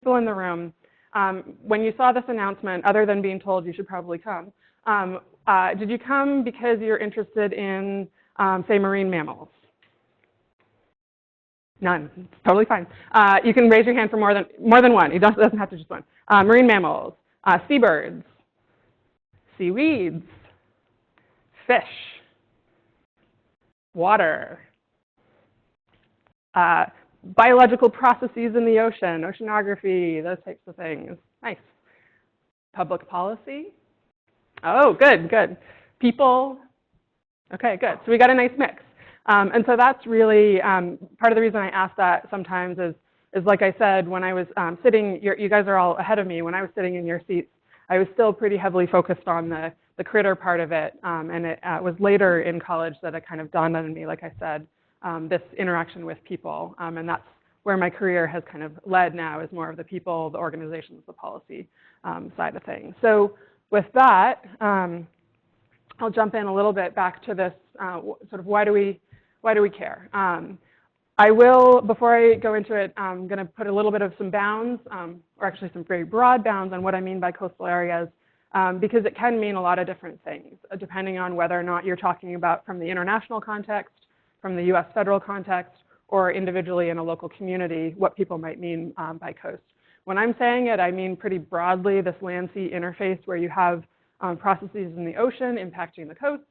people in the room, when you saw this announcement, other than being told you should probably come, did you come because you're interested in, say, marine mammals? None. It's totally fine. You can raise your hand for more than one. It doesn't have to just one. Marine mammals, seabirds, seaweeds, fish, water, biological processes in the ocean, oceanography, those types of things. Nice. Public policy. Oh, good, good. People. Okay, good. So we got a nice mix. And so that's really part of the reason I ask that sometimes is like I said, when I was sitting, you guys are all ahead of me, when I was sitting in your seats, I was still pretty heavily focused on the critter part of it. And it was later in college that it kind of dawned on me, like I said, this interaction with people. And that's where my career has kind of led now, is more of the people, the organizations, the policy side of things. So with that, I'll jump in a little bit back to this sort of why do we care? I will, before I go into it, I'm going to put a little bit of some bounds, or actually some very broad bounds on what I mean by coastal areas, because it can mean a lot of different things, depending on whether or not you're talking about from the international context, from the US federal context, or individually in a local community, what people might mean by coast. When I'm saying it, I mean pretty broadly this land-sea interface where you have processes in the ocean impacting the coast,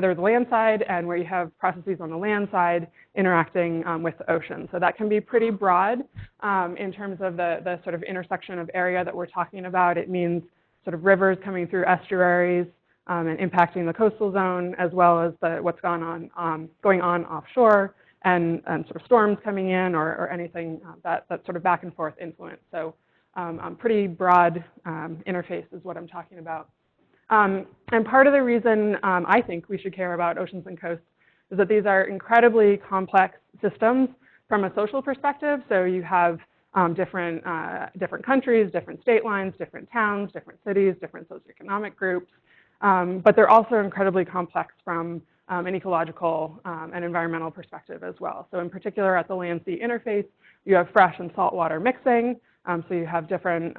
there's the land side, and where you have processes on the land side interacting with the ocean. So that can be pretty broad in terms of the sort of intersection of area that we're talking about. It means sort of rivers coming through estuaries and impacting the coastal zone, as well as what's going on offshore, and sort of storms coming in, or anything that sort of back and forth influence. So pretty broad interface is what I'm talking about. And part of the reason I think we should care about oceans and coasts is that these are incredibly complex systems from a social perspective. So you have different countries, different state lines, different towns, different cities, different socioeconomic groups. But they're also incredibly complex from an ecological and environmental perspective as well. So in particular, at the land-sea interface, you have fresh and saltwater mixing. So you have different,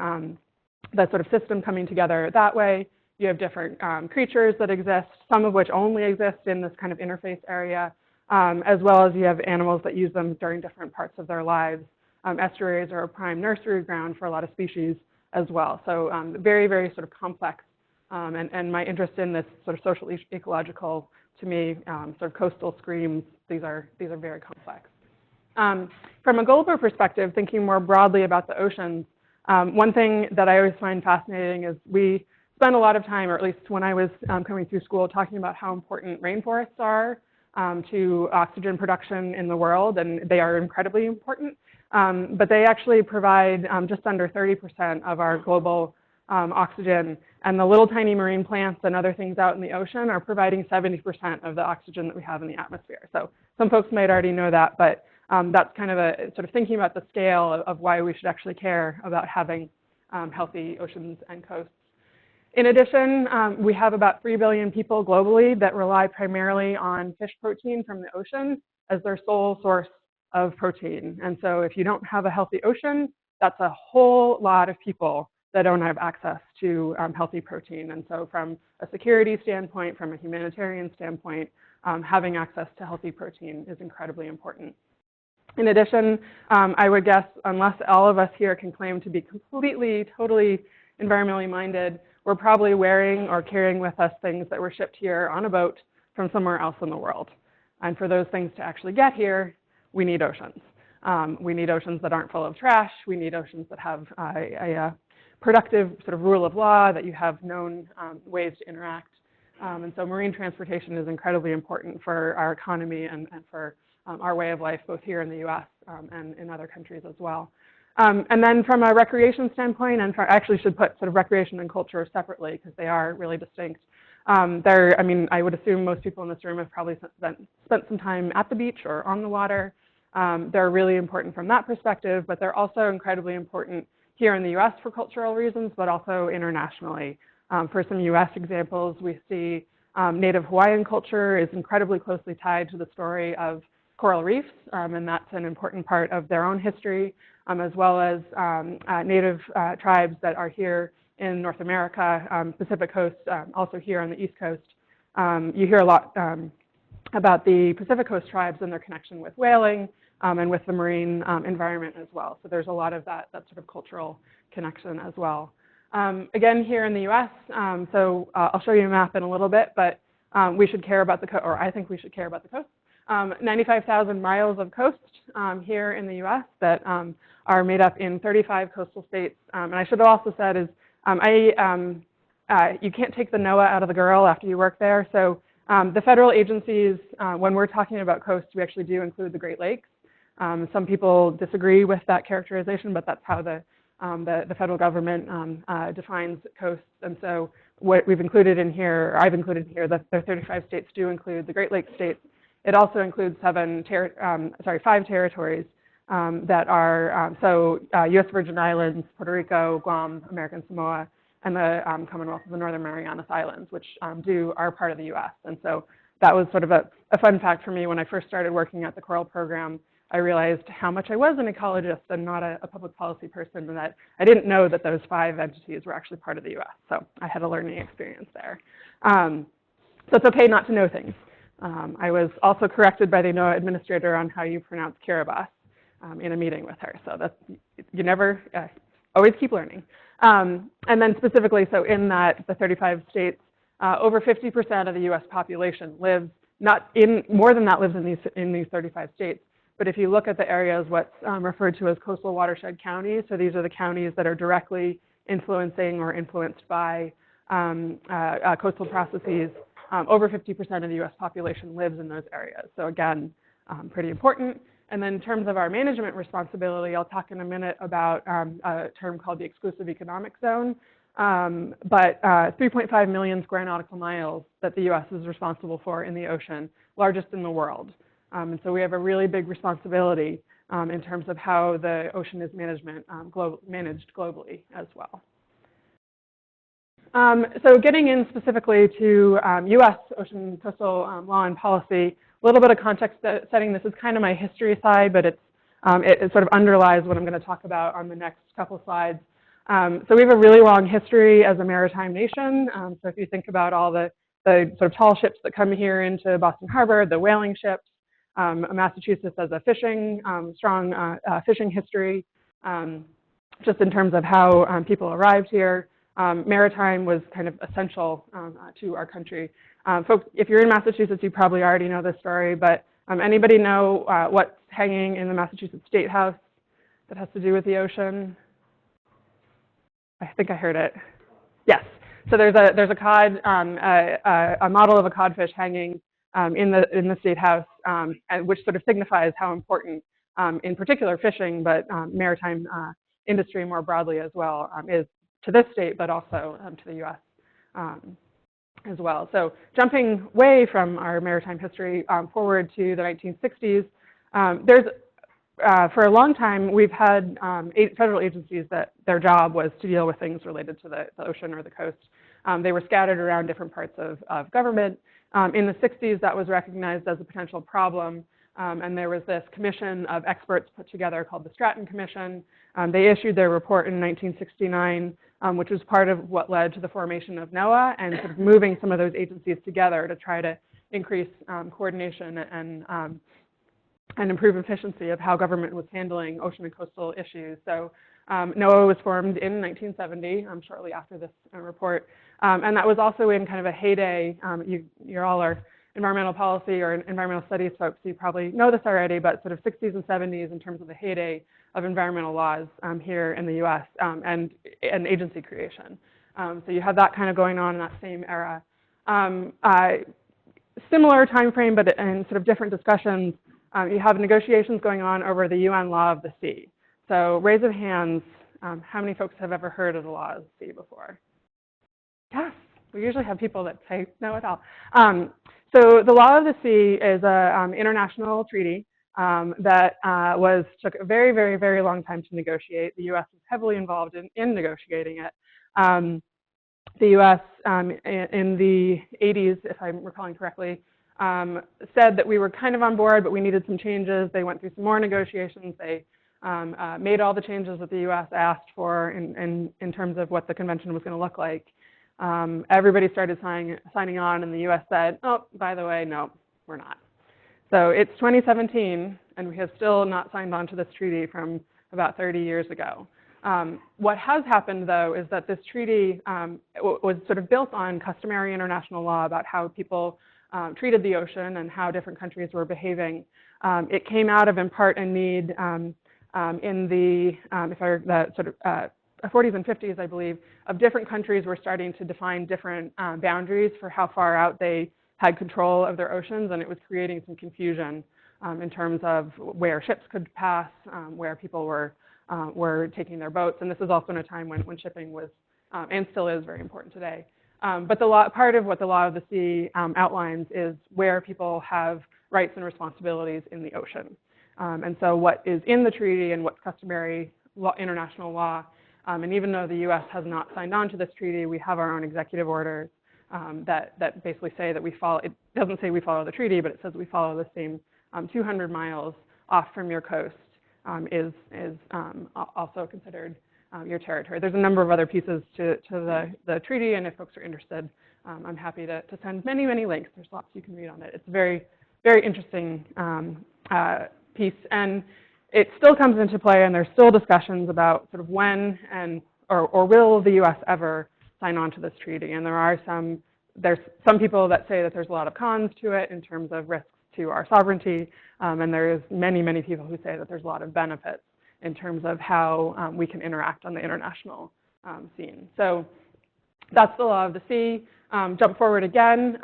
that sort of system coming together that way. You have different creatures that exist, some of which only exist in this kind of interface area, as well as you have animals that use them during different parts of their lives. Estuaries are a prime nursery ground for a lot of species as well. So very, very sort of complex. And my interest in this sort of social ecological, to me, sort of coastal screams, these are very complex. From a global perspective, thinking more broadly about the oceans, one thing that I always find fascinating is we spend a lot of time, or at least when I was coming through school, talking about how important rainforests are to oxygen production in the world, and they are incredibly important. But they actually provide just under 30% of our global oxygen, and the little tiny marine plants and other things out in the ocean are providing 70% of the oxygen that we have in the atmosphere. So some folks might already know that, but that's kind of a sort of thinking about the scale of why we should actually care about having healthy oceans and coasts. In addition, we have about 3 billion people globally that rely primarily on fish protein from the ocean as their sole source of protein. And so if you don't have a healthy ocean, that's a whole lot of people that don't have access to healthy protein. And so from a security standpoint, from a humanitarian standpoint, having access to healthy protein is incredibly important. In addition, I would guess, unless all of us here can claim to be completely, totally environmentally minded, we're probably wearing or carrying with us things that were shipped here on a boat from somewhere else in the world. And for those things to actually get here, we need oceans. We need oceans that aren't full of trash. We need oceans that have a productive sort of rule of law, that you have known ways to interact. And so marine transportation is incredibly important for our economy and for our way of life, both here in the US and in other countries as well. And then from a recreation standpoint, and I actually should put sort of recreation and culture separately because they are really distinct. I mean, I would assume most people in this room have probably spent some time at the beach or on the water. They're really important from that perspective, but they're also incredibly important here in the US for cultural reasons, but also internationally. For some US examples, we see Native Hawaiian culture is incredibly closely tied to the story of coral reefs, and that's an important part of their own history, as well as native tribes that are here in North America, Pacific Coast, also here on the East Coast. You hear a lot about the Pacific Coast tribes and their connection with whaling and with the marine environment as well. So there's a lot of that sort of cultural connection as well. Again, here in the US, I'll show you a map in a little bit, but we should care about the coast, or I think we should care about the coast. 95,000 miles of coast here in the US that are made up in 35 coastal states. And I should have also said is, you can't take the NOAA out of the girl after you work there. So the federal agencies, when we're talking about coast, we actually do include the Great Lakes. Some people disagree with that characterization, but that's how the federal government defines coasts. And so what we've included in here, or I've included here, the 35 states do include the Great Lakes states. It also includes 5 territories that are, US Virgin Islands, Puerto Rico, Guam, American Samoa, and the Commonwealth of the Northern Marianas Islands, which are part of the US. And so that was sort of a fun fact for me when I first started working at the Coral program. I realized how much I was an ecologist and not a public policy person, and that I didn't know that those 5 entities were actually part of the US. So I had a learning experience there. So it's okay not to know things. I was also corrected by the NOAA administrator on how you pronounce Kiribati in a meeting with her. So that's, you never, always keep learning. And then specifically, so in that, the 35 states, over 50% of the US population lives, more than that lives in these 35 states. But if you look at the areas, what's referred to as coastal watershed counties, so these are the counties that are directly influencing or influenced by coastal processes, over 50% of the US population lives in those areas. So again, pretty important. And then in terms of our management responsibility, I'll talk in a minute about a term called the exclusive economic zone. But 3.5 million square nautical miles that the US is responsible for in the ocean, largest in the world. And so we have a really big responsibility in terms of how the ocean is managed globally as well. So getting in specifically to US ocean coastal law and policy, a little bit of context setting. This is kind of my history side, but it sort of underlies what I'm going to talk about on the next couple slides. So we have a really long history as a maritime nation. So if you think about all the sort of tall ships that come here into Boston Harbor, the whaling ships, Massachusetts has a strong fishing history, just in terms of how people arrived here. Maritime was kind of essential to our country. Folks, if you're in Massachusetts, you probably already know this story, but anybody know what's hanging in the Massachusetts State House that has to do with the ocean? I think I heard it. Yes. So there's a cod, a model of a codfish hanging in the State House, which sort of signifies how important, in particular fishing, but maritime industry more broadly as well, is to this state, but also to the US as well. So jumping way from our maritime history forward to the 1960s, for a long time, we've had 8 federal agencies that their job was to deal with things related to the ocean or the coast. They were scattered around different parts of government. In the 60s, that was recognized as a potential problem, and there was this commission of experts put together called the Stratton Commission. They issued their report in 1969, which was part of what led to the formation of NOAA and sort of moving some of those agencies together to try to increase coordination and improve efficiency of how government was handling ocean and coastal issues. So NOAA was formed in 1970, shortly after this report. And that was also in kind of a heyday. You all are environmental policy or environmental studies folks, so you probably know this already, but sort of 60s and 70s in terms of the heyday of environmental laws here in the US and agency creation. So you have that kind of going on in that same era. Similar time frame, but in sort of different discussions, you have negotiations going on over the UN Law of the Sea. So raise of hands, how many folks have ever heard of the Law of the Sea before? Yes, we usually have people that say no at all. So the Law of the Sea is an international treaty that took a very, very, very long time to negotiate. The US was heavily involved in negotiating it. The US in the 80s, if I'm recalling correctly, said that we were kind of on board, but we needed some changes. They went through some more negotiations. They made all the changes that the US asked for in terms of what the convention was going to look like. Everybody started signing on, and the US said, oh, by the way, no, we're not. So it's 2017, and we have still not signed on to this treaty from about 30 years ago. What has happened, though, is that this treaty was sort of built on customary international law about how people treated the ocean and how different countries were behaving. It came out of, in part, a need in the 40s and 50s, I believe, of different countries were starting to define different boundaries for how far out they had control of their oceans, and it was creating some confusion in terms of where ships could pass, where people were taking their boats, and this is also in a time when shipping was, and still is, very important today. But part of what the Law of the Sea outlines is where people have rights and responsibilities in the ocean. And so what is in the treaty and what's customary international law, and even though the US has not signed on to this treaty, we have our own executive orders that basically say that we follow, it doesn't say we follow the treaty, but it says we follow the same 200 miles off from your coast is also considered your territory. There's a number of other pieces to the treaty, and if folks are interested, I'm happy to send many, many links. There's lots you can read on it. It's a very, very interesting piece, and it still comes into play, and there's still discussions about sort of when or will the US ever sign on to this treaty. And there's some people that say that there's a lot of cons to it in terms of risks to our sovereignty, and there's many, many people who say that there's a lot of benefits in terms of how we can interact on the international scene. So that's the Law of the Sea. Jump forward again.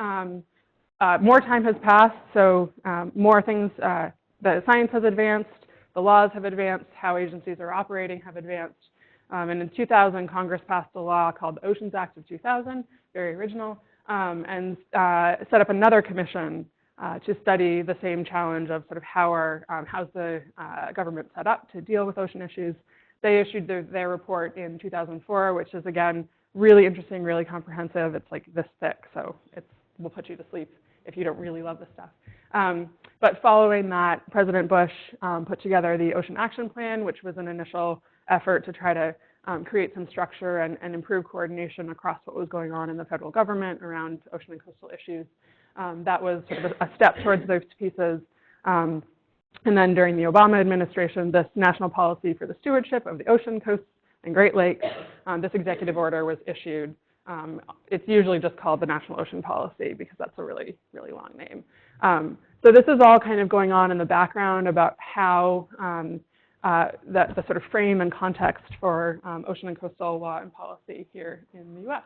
More time has passed, so more things, the science has advanced, the laws have advanced, how agencies are operating have advanced. And in 2000, Congress passed a law called the Oceans Act of 2000, very original, and set up another commission to study the same challenge of sort of how's the government set up to deal with ocean issues. They issued their report in 2004, which is, again, really interesting, really comprehensive. It's like this thick, so will put you to sleep if you don't really love this stuff. But following that, President Bush put together the Ocean Action Plan, which was an initial effort to try to create some structure and improve coordination across what was going on in the federal government around ocean and coastal issues. That was sort of a step towards those pieces. And then during the Obama administration, this National Policy for the Stewardship of the Ocean, Coasts, and Great Lakes, this executive order was issued. It's usually just called the National Ocean Policy because that's a really, really long name. So this is all kind of going on in the background about how the sort of frame and context for ocean and coastal law and policy here in the US.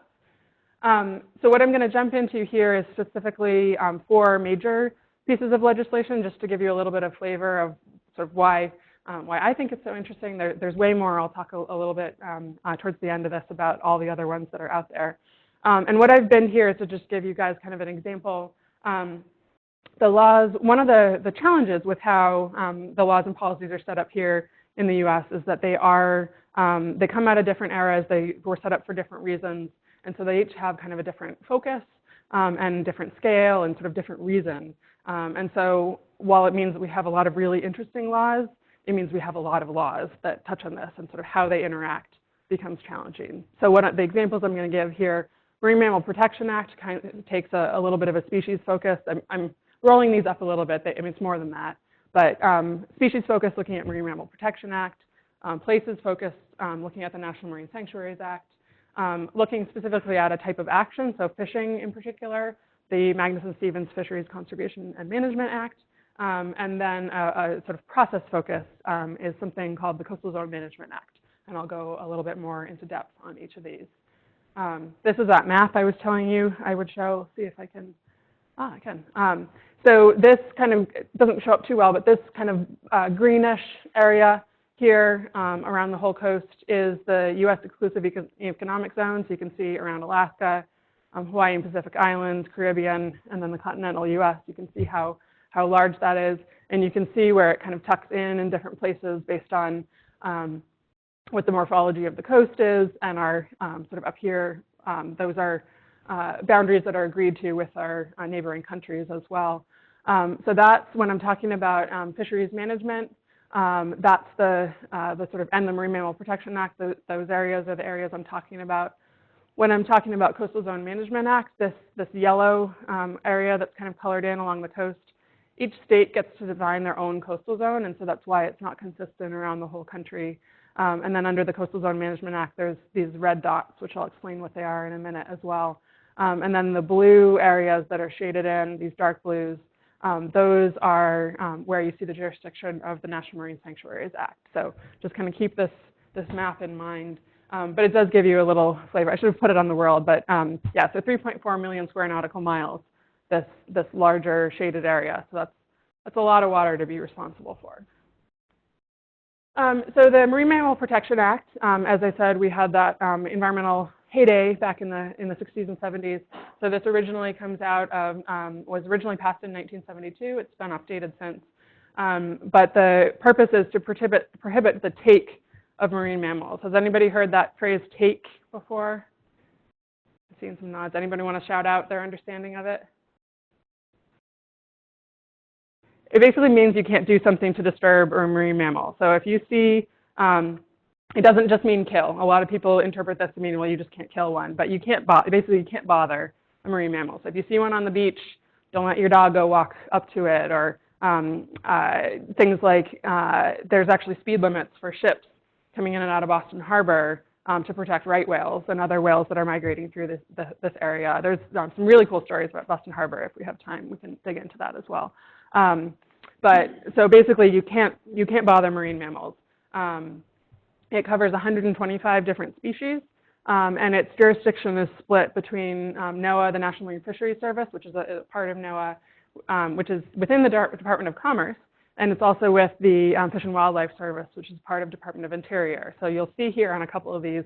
So what I'm going to jump into here is specifically 4 major pieces of legislation, just to give you a little bit of flavor of sort of why I think it's so interesting. There's way more. I'll talk a little bit towards the end of this about all the other ones that are out there. And what I've been here is to just give you guys kind of an example. The laws, one of the challenges with how the laws and policies are set up here in the US is that they come out of different eras. They were set up for different reasons. And so they each have kind of a different focus and different scale and sort of different reason. And so while it means that we have a lot of really interesting laws, it means we have a lot of laws that touch on this, and sort of how they interact becomes challenging. So the examples I'm going to give here, Marine Mammal Protection Act kind of takes a little bit of a species focus. I'm rolling these up a little bit. I mean, it's more than that. But species focus, looking at Marine Mammal Protection Act. Places focus, looking at the National Marine Sanctuaries Act. Looking specifically at a type of action, so fishing in particular, the Magnuson-Stevens Fisheries Conservation and Management Act. And then a sort of process focus is something called the Coastal Zone Management Act. And I'll go a little bit more into depth on each of these. This is that map I was telling you I would show. See if I can. I can. So this kind of doesn't show up too well, but this kind of greenish area here around the whole coast is the US exclusive economic zone. So you can see around Alaska, Hawaii and Pacific Islands, Caribbean, and then the continental US. You can see how large that is. And you can see where it kind of tucks in different places based on what the morphology of the coast is. And our sort of up here, those are boundaries that are agreed to with our neighboring countries as well. So that's when I'm talking about fisheries management. That's the sort of, and the Marine Mammal Protection Act. Those areas are the areas I'm talking about. When I'm talking about Coastal Zone Management Act, this yellow area that's kind of colored in along the coast, each state gets to design their own coastal zone, and so that's why it's not consistent around the whole country. And then under the Coastal Zone Management Act, there's these red dots, which I'll explain what they are in a minute as well. And then the blue areas that are shaded in, these dark blues, those are where you see the jurisdiction of the National Marine Sanctuaries Act. So just kind of keep this map in mind. But it does give you a little flavor. I should have put it on the world, but yeah, so 3.4 million square nautical miles, this larger shaded area. So that's a lot of water to be responsible for. So the Marine Mammal Protection Act, as I said, we had that environmental heyday back in the 60s and 70s. So this originally comes out of, was originally passed in 1972. It's been updated since. But the purpose is to prohibit the take of marine mammals. Has anybody heard that phrase take before? I've seen some nods. Anybody want to shout out their understanding of it? It basically means you can't do something to disturb a marine mammal. So if you see, it doesn't just mean kill. A lot of people interpret this to mean, well, you just can't kill one, but you can't basically you can't bother a marine mammal. So if you see one on the beach, don't let your dog go walk up to it, or things like there's actually speed limits for ships coming in and out of Boston Harbor to protect right whales and other whales that are migrating through this area. There's some really cool stories about Boston Harbor. If we have time, we can dig into that as well. But so basically, you can't bother marine mammals. It covers 125 different species, and its jurisdiction is split between NOAA, the National Marine Fisheries Service, which is a part of NOAA, which is within the Department of Commerce, and it's also with the Fish and Wildlife Service, which is part of Department of Interior. So you'll see here on a couple of these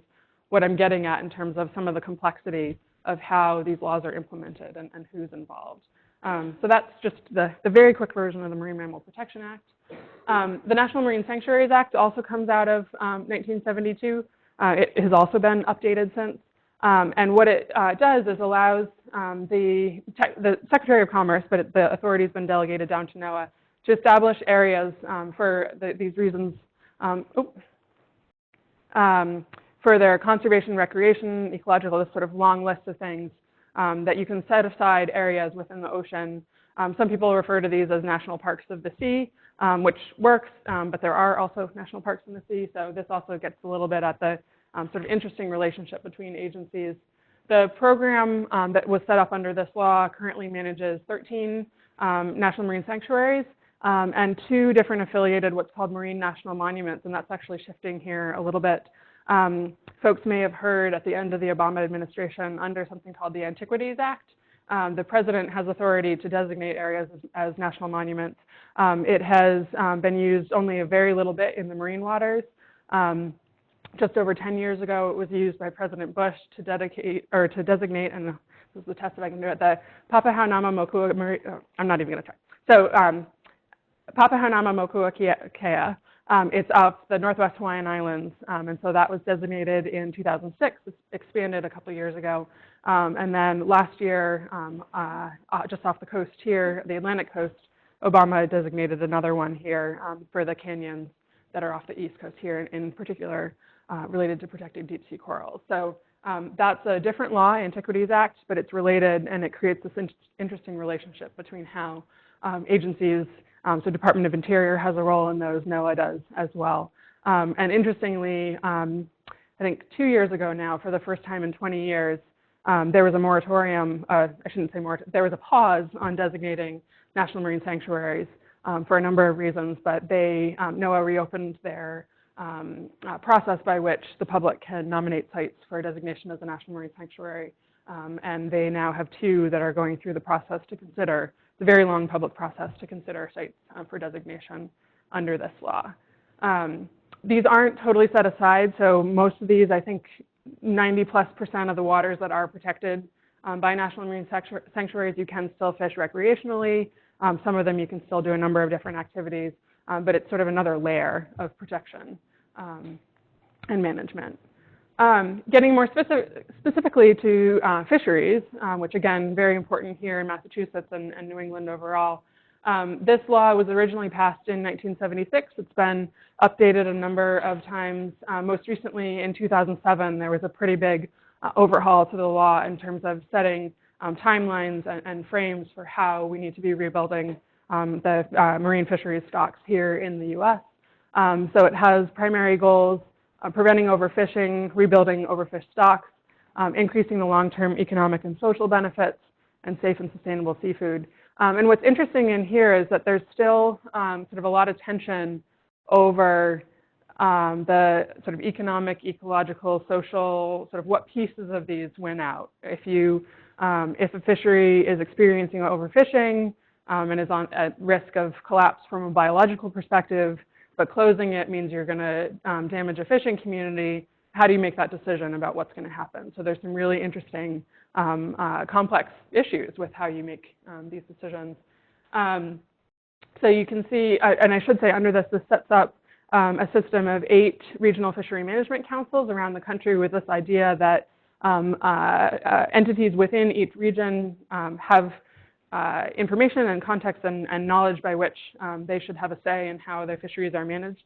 what I'm getting at in terms of some of the complexity of how these laws are implemented and who's involved. So that's just the very quick version of the Marine Mammal Protection Act. The National Marine Sanctuaries Act also comes out of 1972. It has also been updated since. And what it does is allows the Secretary of Commerce, but the authority has been delegated down to NOAA, to establish areas for these reasons, for their conservation, recreation, ecological, this sort of long list of things that you can set aside areas within the ocean. Some people refer to these as national parks of the sea, which works, but there are also national parks in the sea, so this also gets a little bit at the sort of interesting relationship between agencies. The program that was set up under this law currently manages 13 national marine sanctuaries and 2 different affiliated what's called marine national monuments, and that's actually shifting here a little bit. Folks may have heard at the end of the Obama administration under something called the Antiquities Act, the president has authority to designate areas as national monuments. It has been used only a very little bit in the marine waters. Just over 10 years ago, it was used by President Bush to designate, and this is the test if I can do it, the Papahanaumokuakea, I'm not even going to try. So Papahanaumokuakea, it's off the Northwest Hawaiian Islands, and so that was designated in 2006. It's expanded a couple of years ago. And then last year, just off the coast here, the Atlantic coast, Obama designated another one here for the canyons that are off the east coast here, in particular related to protecting deep sea corals. So that's a different law, Antiquities Act, but it's related, and it creates this interesting relationship between how agencies, so Department of Interior has a role in those, NOAA does as well. And interestingly, I think 2 years ago now, for the first time in 20 years, there was a moratorium, I shouldn't say moratorium, there was a pause on designating national marine sanctuaries for a number of reasons, but NOAA reopened their process by which the public can nominate sites for designation as a national marine sanctuary. And they now have 2 that are going through the process to consider, the very long public process to consider sites for designation under this law. These aren't totally set aside, so most of these, I think 90+% of the waters that are protected by national marine sanctuaries, you can still fish recreationally. Some of them you can still do a number of different activities, but it's sort of another layer of protection and management. Getting more specifically to fisheries, which again, very important here in Massachusetts and New England overall. This law was originally passed in 1976. It's been updated a number of times. Most recently in 2007, there was a pretty big overhaul to the law in terms of setting timelines and frames for how we need to be rebuilding the marine fisheries stocks here in the US. So it has primary goals: preventing overfishing, rebuilding overfished stocks, increasing the long-term economic and social benefits, and safe and sustainable seafood. And what's interesting in here is that there's still sort of a lot of tension over the sort of economic, ecological, social, sort of what pieces of these win out. If a fishery is experiencing overfishing and is at risk of collapse from a biological perspective, but closing it means you're going to damage a fishing community, how do you make that decision about what's going to happen? So there's some really interesting complex issues with how you make these decisions. So you can see, and I should say under this sets up a system of 8 regional fishery management councils around the country with this idea that entities within each region have information and context and knowledge by which they should have a say in how their fisheries are managed.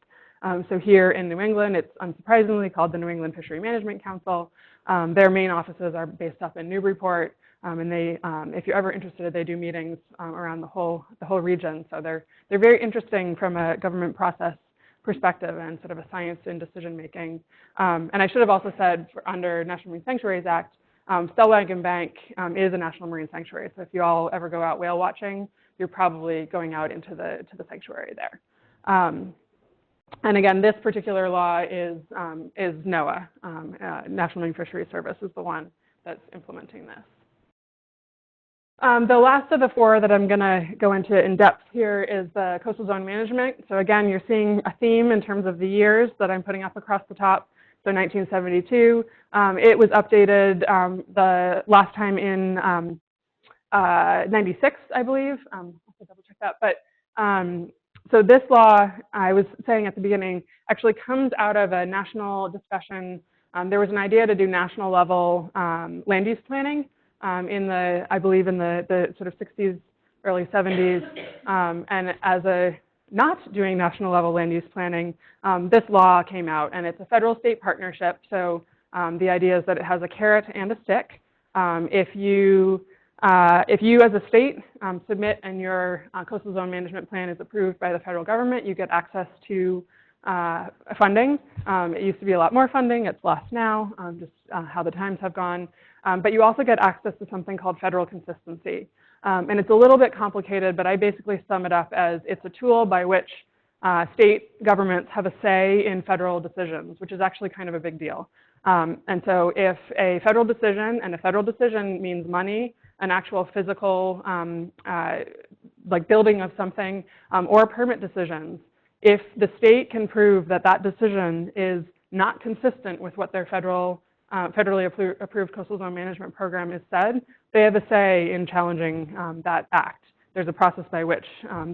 So here in New England, it's unsurprisingly called the New England Fishery Management Council. Their main offices are based up in Newburyport, and they, if you're ever interested, they do meetings around the whole region. So they're very interesting from a government process perspective and sort of a science in decision making. And I should have also said, under National Marine Sanctuaries Act, Stellwagen Bank is a national marine sanctuary. So if you all ever go out whale watching, you're probably going out into the sanctuary there. And again, this particular law is NOAA, National Marine Fisheries Service, is the one that's implementing this. The last of the 4 that I'm going to go into in depth here is the coastal zone management. So again, you're seeing a theme in terms of the years that I'm putting up across the top. So 1972, it was updated the last time in 96, I believe. I have to double check that. But so this law, I was saying at the beginning, actually comes out of a national discussion. There was an idea to do national level land use planning I believe in the sort of 60s, early 70s. And as a not doing national level land use planning, this law came out, and it's a federal-state partnership. So the idea is that it has a carrot and a stick. If you as a state submit and your coastal zone management plan is approved by the federal government, you get access to funding. It used to be a lot more funding. It's less now, just how the times have gone. But you also get access to something called federal consistency. And it's a little bit complicated, but I basically sum it up as it's a tool by which state governments have a say in federal decisions, which is actually kind of a big deal. And so if a federal decision, and a federal decision means money, an actual physical like building of something, or permit decisions, if the state can prove that that decision is not consistent with what their federally approved coastal zone management program is said, they have a say in challenging that act. There's a process by which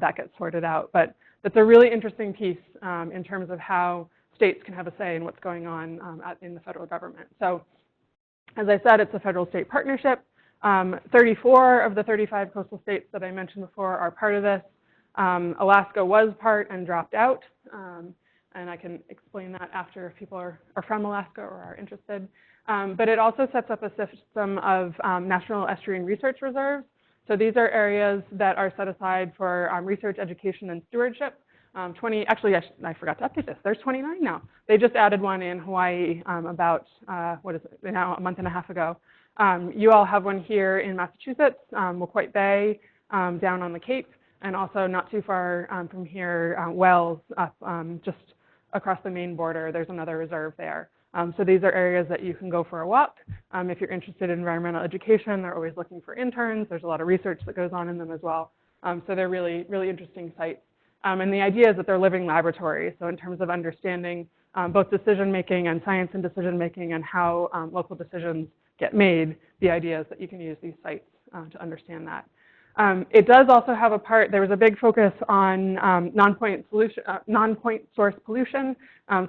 that gets sorted out. But that's a really interesting piece in terms of how states can have a say in what's going on in the federal government. So as I said, it's a federal-state partnership. 34 of the 35 coastal states that I mentioned before are part of this. Alaska was part and dropped out. And I can explain that after if people are from Alaska or are interested. But it also sets up a system of national estuarine research reserves. So these are areas that are set aside for research, education, and stewardship. Actually, I forgot to update this. There's 29 now. They just added one in Hawaii about, what is it, now a month and a half ago. You all have one here in Massachusetts, Waquoit Bay, down on the Cape, and also not too far from here, Wells, up just across the Maine border. There's another reserve there. So these are areas that you can go for a walk. If you're interested in environmental education, they're always looking for interns. There's a lot of research that goes on in them as well. So they're really, really interesting sites. And the idea is that they're living laboratories. So in terms of understanding both decision-making and science and decision-making and how local decisions get made, the idea is that you can use these sites to understand that. It does also have a part, there was a big focus on non-point source pollution.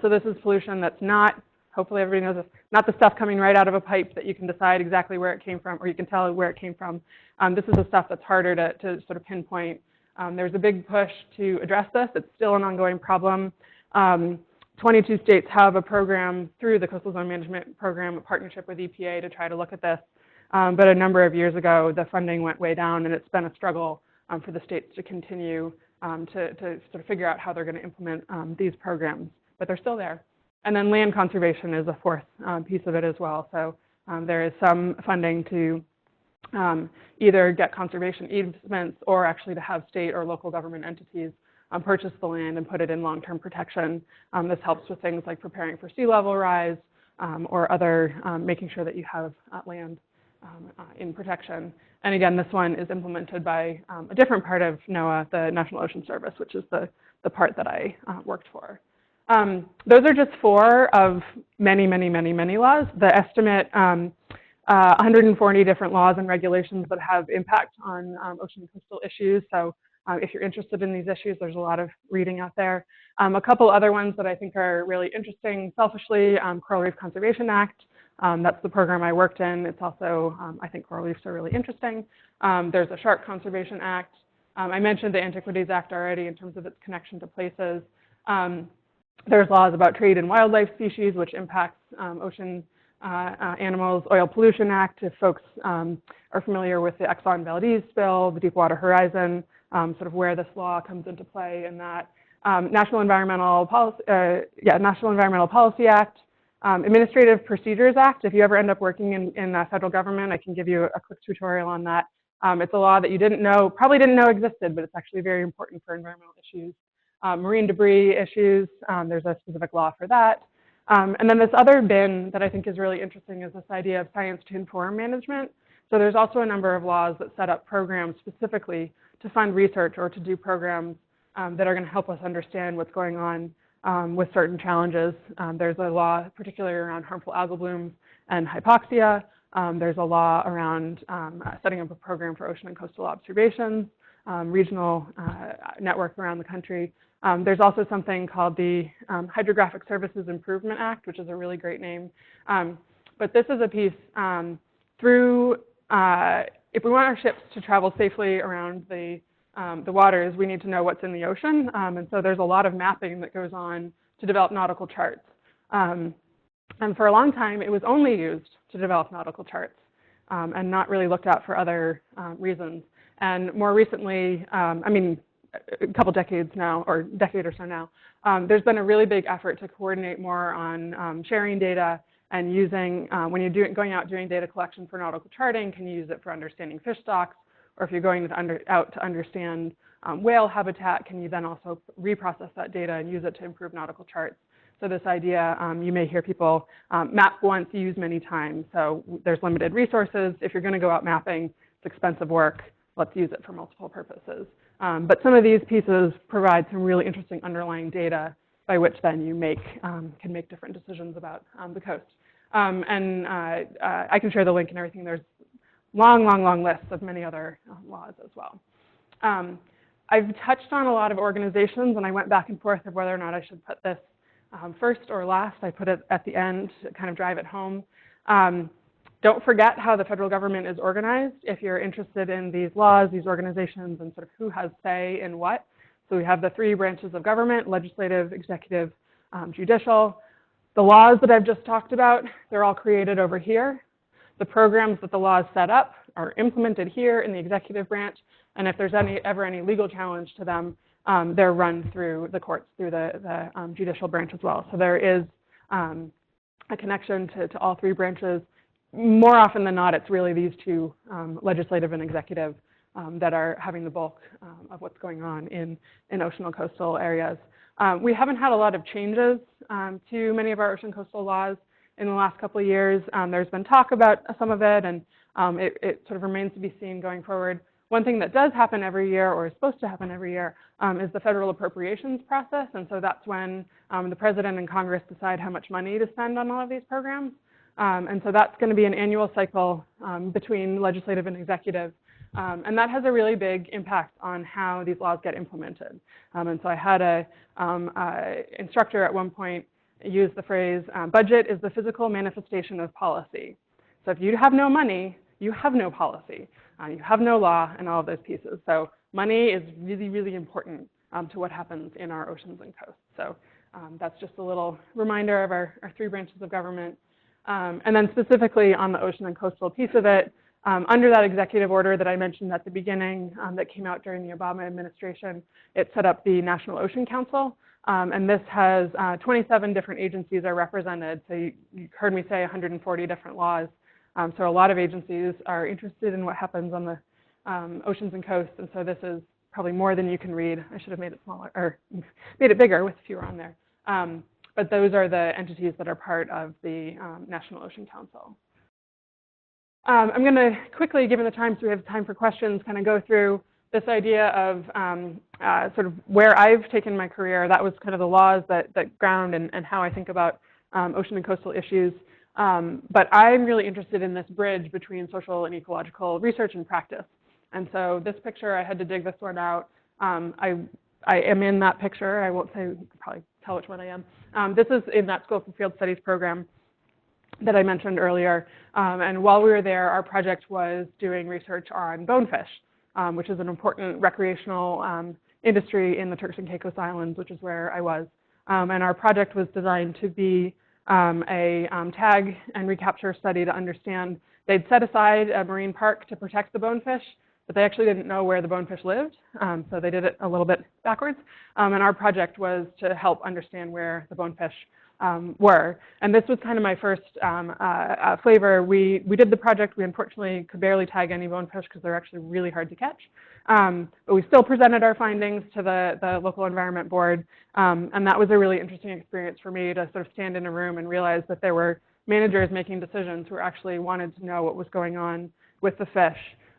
So this is pollution that's not Hopefully everybody knows this. Not the stuff coming right out of a pipe that you can decide exactly where it came from, or you can tell where it came from. This is the stuff that's harder to sort of pinpoint. There's a big push to address this. It's still an ongoing problem. 22 states have a program through the Coastal Zone Management Program, a partnership with EPA to try to look at this. But a number of years ago, the funding went way down, and it's been a struggle for the states to continue to sort of figure out how they're going to implement these programs. But they're still there. And then land conservation is a fourth piece of it as well. So there is some funding to either get conservation easements or actually to have state or local government entities purchase the land and put it in long-term protection. This helps with things like preparing for sea level rise or other making sure that you have land in protection. And again, this one is implemented by a different part of NOAA, the National Ocean Service, which is the part that I worked for. Those are just 4 of many, many, many, many laws. The estimate, 140 different laws and regulations that have impact on ocean and coastal issues. So if you're interested in these issues, there's a lot of reading out there. A couple other ones that I think are really interesting, selfishly, Coral Reef Conservation Act. That's the program I worked in. It's also, I think coral reefs are really interesting. There's a Shark Conservation Act. I mentioned the Antiquities Act already in terms of its connection to places. There's laws about trade in wildlife species, which impacts ocean animals. Oil Pollution Act, if folks are familiar with the Exxon Valdez spill, the Deepwater Horizon, sort of where this law comes into play in that. National Environmental Policy Act. Administrative Procedures Act. If you ever end up working in the federal government, I can give you a quick tutorial on that. It's a law that you probably didn't know existed, but it's actually very important for environmental issues. Marine debris issues, there's a specific law for that. And then this other bin that I think is really interesting is this idea of science to inform management. So there's also a number of laws that set up programs specifically to fund research or to do programs that are going to help us understand what's going on with certain challenges. There's a law particularly around harmful algal blooms and hypoxia. There's a law around setting up a program for ocean and coastal observations, regional network around the country. There's also something called the Hydrographic Services Improvement Act, which is a really great name. But this is a piece through, if we want our ships to travel safely around the waters, we need to know what's in the ocean. And so there's a lot of mapping that goes on to develop nautical charts. And for a long time, it was only used to develop nautical charts and not really looked at for other reasons. And more recently, I mean, a couple decades now, or decade or so now, there's been a really big effort to coordinate more on sharing data and using, when you're going out doing data collection for nautical charting, can you use it for understanding fish stocks? Or if you're going out to understand whale habitat, can you then also reprocess that data and use it to improve nautical charts? So this idea, you may hear people map once, use many times. So there's limited resources. If you're going to go out mapping, it's expensive work. Let's use it for multiple purposes. But some of these pieces provide some really interesting underlying data by which then you can make different decisions about the coast. And I can share the link and everything. There's long, long, long lists of many other laws as well. I've touched on a lot of organizations, and I went back and forth of whether or not I should put this first or last. I put it at the end to kind of drive it home. Don't forget how the federal government is organized if you're interested in these laws, these organizations, and sort of who has say in what. So we have the 3 branches of government: legislative, executive, judicial. The laws that I've just talked about, they're all created over here. The programs that the laws set up are implemented here in the executive branch, and if there's ever any legal challenge to them, they're run through the courts, through the judicial branch as well. So there is a connection to all 3 branches. More often than not, it's really these 2, legislative and executive, that are having the bulk of what's going on in ocean and coastal areas. We haven't had a lot of changes to many of our ocean coastal laws in the last couple of years. There's been talk about some of it, and it sort of remains to be seen going forward. One thing that does happen every year, or is supposed to happen every year, is the federal appropriations process. And so that's when the president and Congress decide how much money to spend on all of these programs. And so that's going to be an annual cycle between legislative and executive. And that has a really big impact on how these laws get implemented. And so I had an instructor at one point use the phrase, budget is the physical manifestation of policy. So if you have no money, you have no policy. You have no law and all of those pieces. So money is really, really important to what happens in our oceans and coasts. So that's just a little reminder of our three branches of government. And then specifically on the ocean and coastal piece of it, under that executive order that I mentioned at the beginning that came out during the Obama administration, it set up the National Ocean Council. And this has 27 different agencies are represented. So you heard me say 140 different laws. So a lot of agencies are interested in what happens on the oceans and coasts. And so this is probably more than you can read. I should have made it smaller, or made it bigger with fewer on there. But those are the entities that are part of the National Ocean Council. I'm going to quickly, given the time, so we have time for questions, kind of go through this idea of sort of where I've taken my career. That was kind of the laws that ground and how I think about ocean and coastal issues. But I'm really interested in this bridge between social and ecological research and practice. And so this picture, I had to dig this one out. I am in that picture. I won't say, you can probably tell which one I am. This is in that School for Field Studies program that I mentioned earlier. And while we were there, our project was doing research on bonefish, which is an important recreational industry in the Turks and Caicos Islands, which is where I was. And our project was designed to be a tag and recapture study to understand. They'd set aside a marine park to protect the bonefish, but they actually didn't know where the bonefish lived, so they did it a little bit backwards. And our project was to help understand where the bonefish were. And this was kind of my first flavor. We did the project. We unfortunately could barely tag any bonefish because they're actually really hard to catch. But we still presented our findings to the local environment board. And that was a really interesting experience for me to sort of stand in a room and realize that there were managers making decisions who actually wanted to know what was going on with the fish.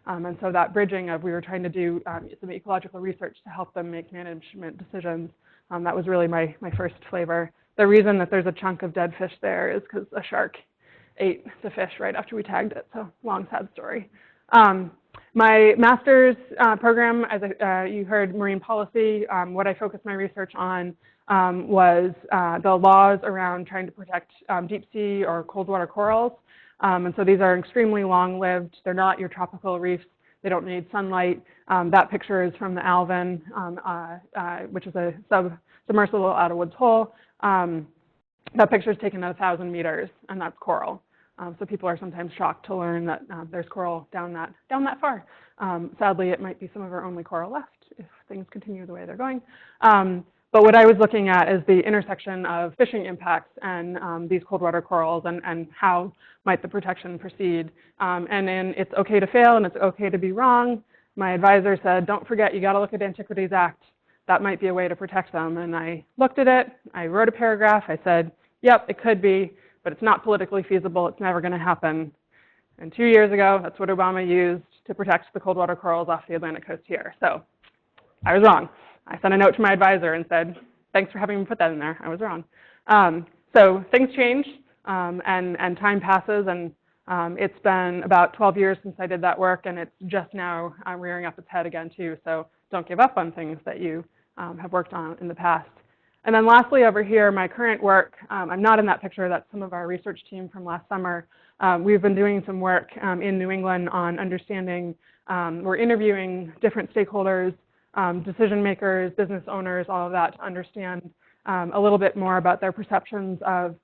And so that bridging of we were trying to do some ecological research to help them make management decisions, that was really my first flavor. The reason that there's a chunk of dead fish there is because a shark ate the fish right after we tagged it. So long, sad story. My master's program, as you heard, marine policy, what I focused my research on was the laws around trying to protect deep sea or cold water corals. And so these are extremely long-lived. They're not your tropical reefs. They don't need sunlight. That picture is from the Alvin, which is a submersible out of Woods Hole. That picture is taken at 1,000 meters, and that's coral. So people are sometimes shocked to learn that there's coral down that far. Sadly, it might be some of our only coral left if things continue the way they're going. But what I was looking at is the intersection of fishing impacts and these cold water corals and how might the protection proceed. And then it's okay to fail and it's okay to be wrong. My advisor said, don't forget, you got to look at Antiquities Act. That might be a way to protect them. And I looked at it. I wrote a paragraph. I said, yep, it could be, but it's not politically feasible. It's never going to happen. And 2 years ago, that's what Obama used to protect the cold water corals off the Atlantic coast here. So I was wrong. I sent a note to my advisor and said, thanks for having me put that in there. I was wrong. So things change and time passes. And it's been about 12 years since I did that work. And it's just now rearing up its head again, too. So don't give up on things that you have worked on in the past. And then lastly, over here, my current work, I'm not in that picture. That's some of our research team from last summer. We've been doing some work in New England on understanding, we're interviewing different stakeholders, decision makers, business owners, all of that to understand a little bit more about their perceptions of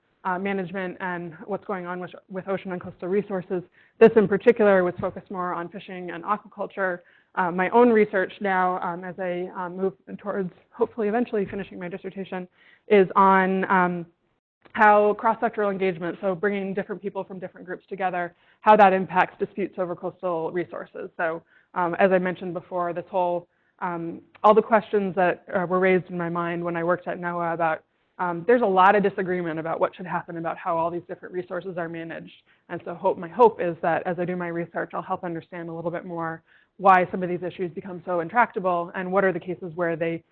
management and what's going on with ocean and coastal resources. This in particular was focused more on fishing and aquaculture. My own research now, as I move towards hopefully eventually finishing my dissertation, is on how cross-sectoral engagement, so bringing different people from different groups together, how that impacts disputes over coastal resources. So as I mentioned before, this whole, all the questions that were raised in my mind when I worked at NOAA about, there's a lot of disagreement about what should happen about how all these different resources are managed. And so my hope is that as I do my research, I'll help understand a little bit more why some of these issues become so intractable and what are the cases where they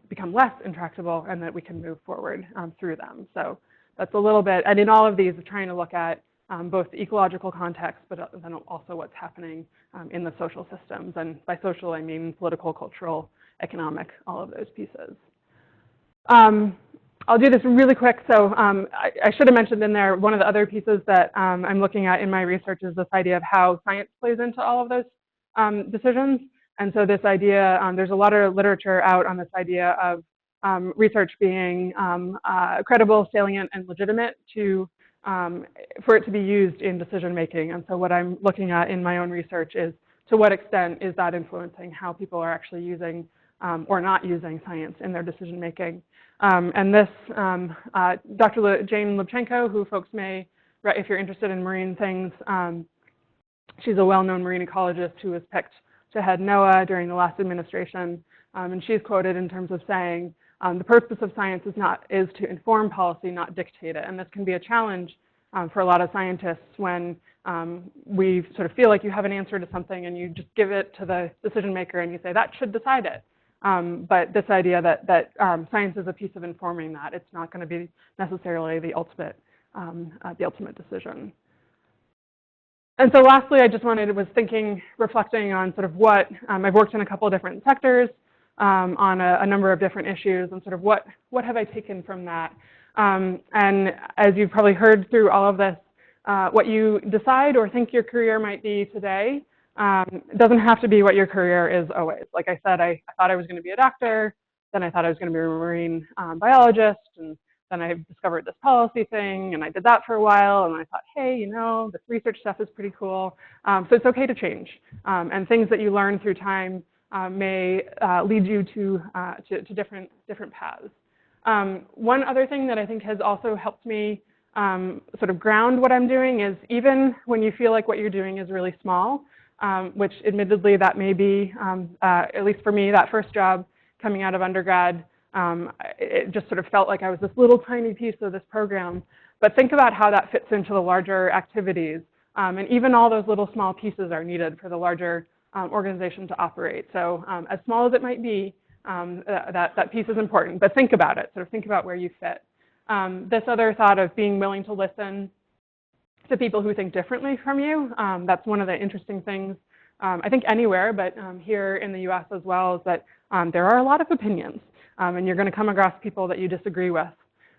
become less intractable and that we can move forward through them. So that's a little bit, and in all of these, trying to look at both the ecological context, but then also what's happening in the social systems. And by social, I mean political, cultural, economic, all of those pieces. I'll do this really quick. So I should have mentioned in there, one of the other pieces that I'm looking at in my research is this idea of how science plays into all of those decisions. And so this idea, there's a lot of literature out on this idea of research being credible, salient, and legitimate for it to be used in decision making. And so what I'm looking at in my own research is to what extent is that influencing how people are actually using or not using science in their decision making. And this, Dr. Jane Lubchenco, who folks may, if you're interested in marine things, she's a well-known marine ecologist who was picked to head NOAA during the last administration. And she's quoted in terms of saying, the purpose of science is to inform policy, not dictate it. And this can be a challenge for a lot of scientists when we sort of feel like you have an answer to something and you just give it to the decision maker and you say, that should decide it. But this idea that science is a piece of informing that, it's not going to be necessarily the ultimate decision. And so lastly, I just was reflecting on sort of what, I've worked in a couple of different sectors on a number of different issues and sort of what have I taken from that. And as you've probably heard through all of this, what you decide or think your career might be today doesn't have to be what your career is always. Like I said, I thought I was going to be a doctor, then I thought I was going to be a marine biologist, and then I discovered this policy thing, and I did that for a while, and I thought, hey, this research stuff is pretty cool. So it's okay to change. And things that you learn through time may lead you to different paths. One other thing that I think has also helped me sort of ground what I'm doing is even when you feel like what you're doing is really small, which admittedly that may be, at least for me, that first job coming out of undergrad, it just sort of felt like I was this little tiny piece of this program. But think about how that fits into the larger activities. And even all those little small pieces are needed for the larger organization to operate. So as small as it might be, that piece is important. But think about it, sort of think about where you fit. This other thought of being willing to listen to people who think differently from you, that's one of the interesting things, I think anywhere, but here in the US as well, is that there are a lot of opinions. And you're going to come across people that you disagree with.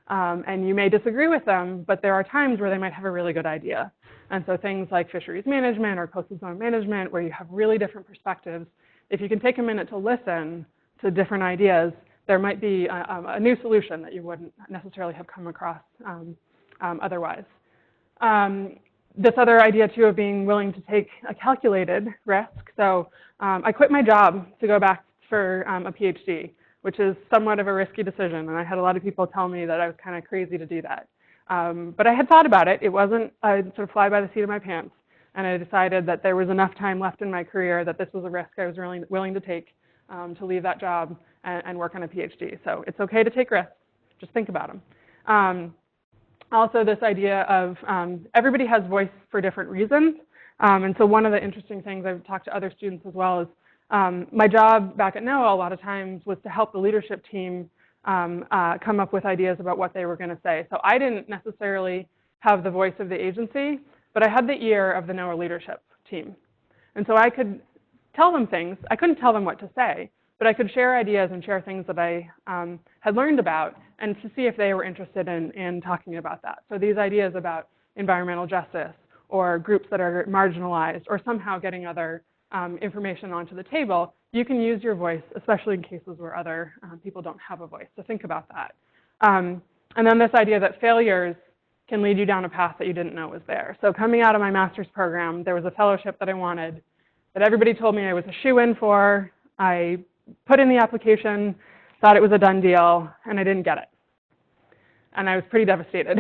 And you may disagree with them, but there are times where they might have a really good idea. And so things like fisheries management or coastal zone management, where you have really different perspectives, if you can take a minute to listen to different ideas, there might be a new solution that you wouldn't necessarily have come across otherwise. This other idea, too, of being willing to take a calculated risk. So I quit my job to go back for a PhD, which is somewhat of a risky decision. And I had a lot of people tell me that I was kind of crazy to do that. But I had thought about it. It wasn't a sort of fly by the seat of my pants. And I decided that there was enough time left in my career that this was a risk I was really willing to take to leave that job and work on a PhD. So it's okay to take risks. Just think about them. Also, this idea of everybody has voice for different reasons. And so one of the interesting things I've talked to other students as well is my job back at NOAA a lot of times was to help the leadership team come up with ideas about what they were going to say. So I didn't necessarily have the voice of the agency, but I had the ear of the NOAA leadership team. And so I could tell them things. I couldn't tell them what to say, but I could share ideas and share things that I had learned about and to see if they were interested in talking about that. So these ideas about environmental justice or groups that are marginalized or somehow getting other information onto the table, you can use your voice, especially in cases where other people don't have a voice. So think about that. And then this idea that failures can lead you down a path that you didn't know was there. So coming out of my master's program, there was a fellowship that I wanted that everybody told me I was a shoo-in for. I put in the application, thought it was a done deal, and I didn't get it. And I was pretty devastated.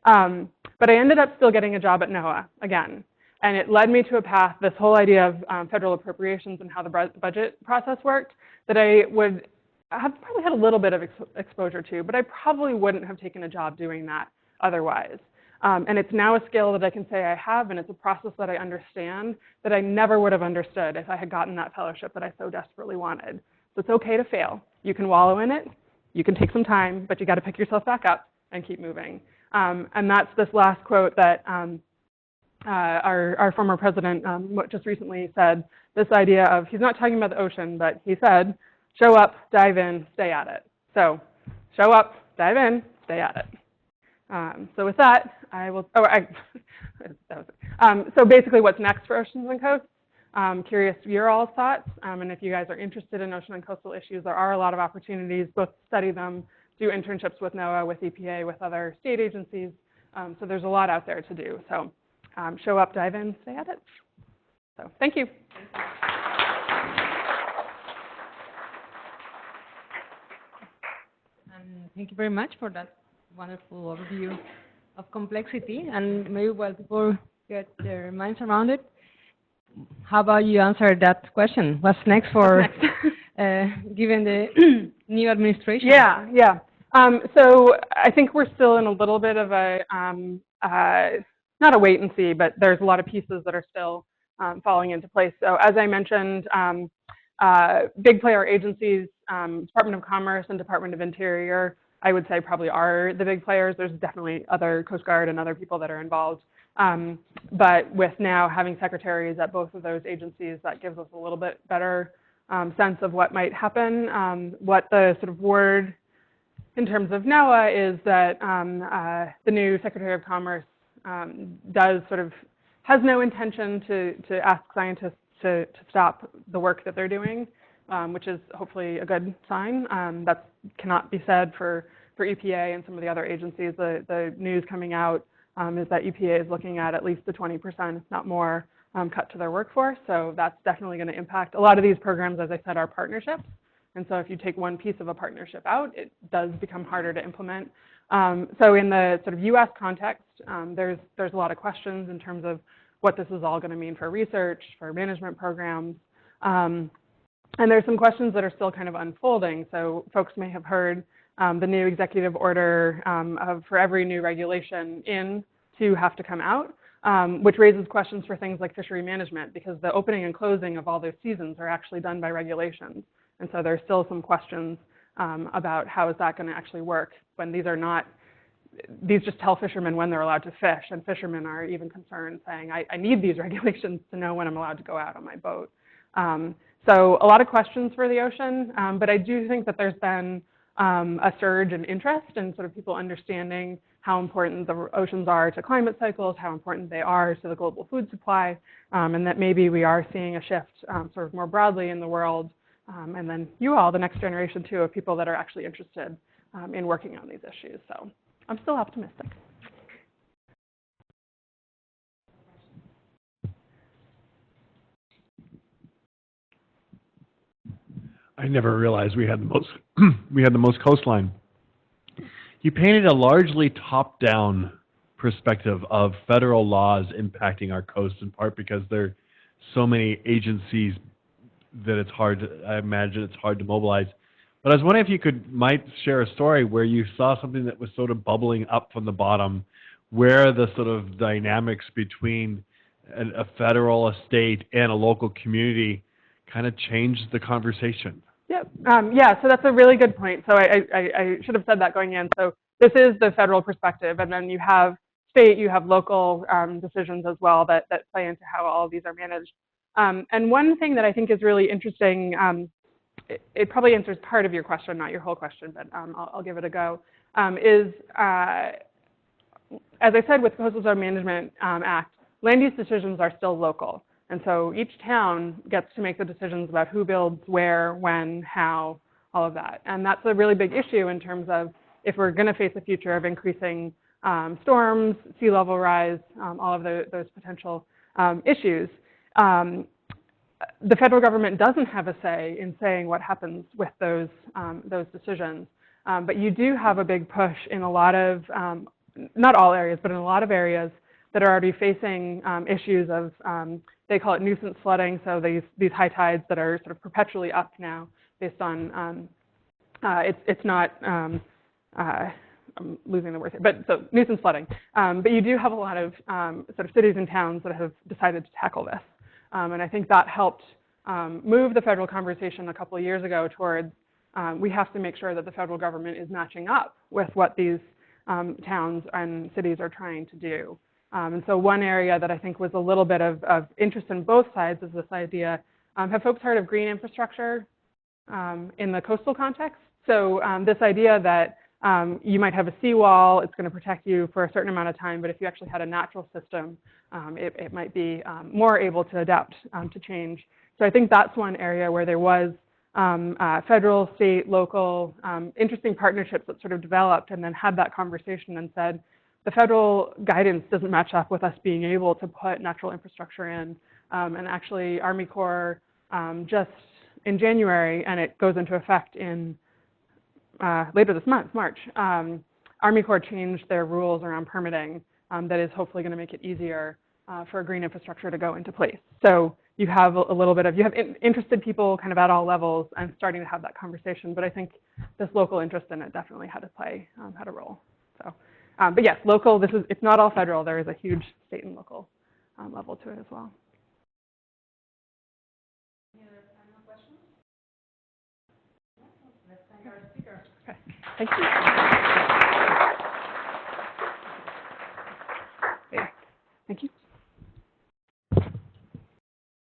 But I ended up still getting a job at NOAA again. And it led me to a path, this whole idea of federal appropriations and how the budget process worked, that I would have probably had a little bit of exposure to, but I probably wouldn't have taken a job doing that otherwise. And it's now a skill that I can say I have, and it's a process that I understand that I never would have understood if I had gotten that fellowship that I so desperately wanted. So it's okay to fail. You can wallow in it. You can take some time, but you got to pick yourself back up and keep moving. And that's this last quote that our former president just recently said, this idea of, he's not talking about the ocean, but he said, show up, dive in, stay at it. So show up, dive in, stay at it. So with that, I will, that was it. So basically what's next for oceans and coasts? Curious your all's thoughts, and if you guys are interested in ocean and coastal issues, there are a lot of opportunities, both to study them, do internships with NOAA, with EPA, with other state agencies. So there's a lot out there to do. So show up, dive in, stay at it. So thank you. And thank you very much for that wonderful overview of complexity. And maybe while people get their minds around it, how about you answer that question? What's next for given the new administration? Yeah. So I think we're still in a little bit of a, not a wait and see, but there's a lot of pieces that are still falling into place. So as I mentioned, big player agencies, Department of Commerce and Department of Interior, I would say probably are the big players. There's definitely other Coast Guard and other people that are involved. But with now having secretaries at both of those agencies, that gives us a little bit better sense of what might happen. What the sort of word in terms of NOAA is that the new Secretary of Commerce has no intention to ask scientists to stop the work that they're doing, which is hopefully a good sign. That cannot be said for EPA and some of the other agencies. The news coming out is that EPA is looking at least the 20%, if not more, cut to their workforce. So that's definitely going to impact. A lot of these programs, as I said, are partnerships. And so if you take one piece of a partnership out, it does become harder to implement. So in the sort of US context, there's a lot of questions in terms of what this is all going to mean for research, for management programs. And there's some questions that are still kind of unfolding. So folks may have heard the new executive order for every new regulation to have to come out, which raises questions for things like fishery management, because the opening and closing of all those seasons are actually done by regulations. And so there's still some questions about how is that going to actually work when these just tell fishermen when they're allowed to fish, and fishermen are even concerned saying, I need these regulations to know when I'm allowed to go out on my boat. So a lot of questions for the ocean, but I do think that there's been a surge in interest and sort of people understanding how important the oceans are to climate cycles, how important they are to the global food supply, and that maybe we are seeing a shift sort of more broadly in the world. And then you all, the next generation too, of people that are actually interested in working on these issues. So I'm still optimistic. I never realized we had the most coastline. You painted a largely top-down perspective of federal laws impacting our coast, in part because there are so many agencies that I imagine it's hard to mobilize. But I was wondering if you might share a story where you saw something that was sort of bubbling up from the bottom, where the sort of dynamics between a federal, a state, and a local community kind of changed the conversation. Yep. Yeah, so that's a really good point. So I should have said that going in. So this is the federal perspective, and then you have state, you have local decisions as well that play into how all of these are managed. And one thing that I think is really interesting, it probably answers part of your question, not your whole question, but I'll give it a go, is, as I said, with the Coastal Zone Management Act, land use decisions are still local. And so each town gets to make the decisions about who builds where, when, how, all of that. And that's a really big issue in terms of if we're going to face a future of increasing storms, sea level rise, all of those potential issues. The federal government doesn't have a say in saying what happens with those decisions. But you do have a big push in a lot of, not all areas, but in a lot of areas that are already facing issues of, they call it nuisance flooding, so these high tides that are sort of perpetually up now based on, it's not, I'm losing the word here, but so nuisance flooding. But you do have a lot of sort of cities and towns that have decided to tackle this. And I think that helped move the federal conversation a couple of years ago towards we have to make sure that the federal government is matching up with what these towns and cities are trying to do. And so one area that I think was a little bit of interest in both sides is this idea, have folks heard of green infrastructure in the coastal context? So this idea that You might have a seawall, it's going to protect you for a certain amount of time, but if you actually had a natural system, it might be more able to adapt to change. So I think that's one area where there was federal, state, local, interesting partnerships that sort of developed and then had that conversation and said, the federal guidance doesn't match up with us being able to put natural infrastructure in. And actually, Army Corps just in January, and it goes into effect in later this month, March, Army Corps changed their rules around permitting that is hopefully going to make it easier for green infrastructure to go into place. So you have a little bit of, you have interested people kind of at all levels and starting to have that conversation, but I think this local interest in it definitely had to play, had a role. So, but yes, local, it's not all federal, there is a huge state and local level to it as well. Any other final questions? Let's thank our speaker. Okay, thank you. Okay. Thank you.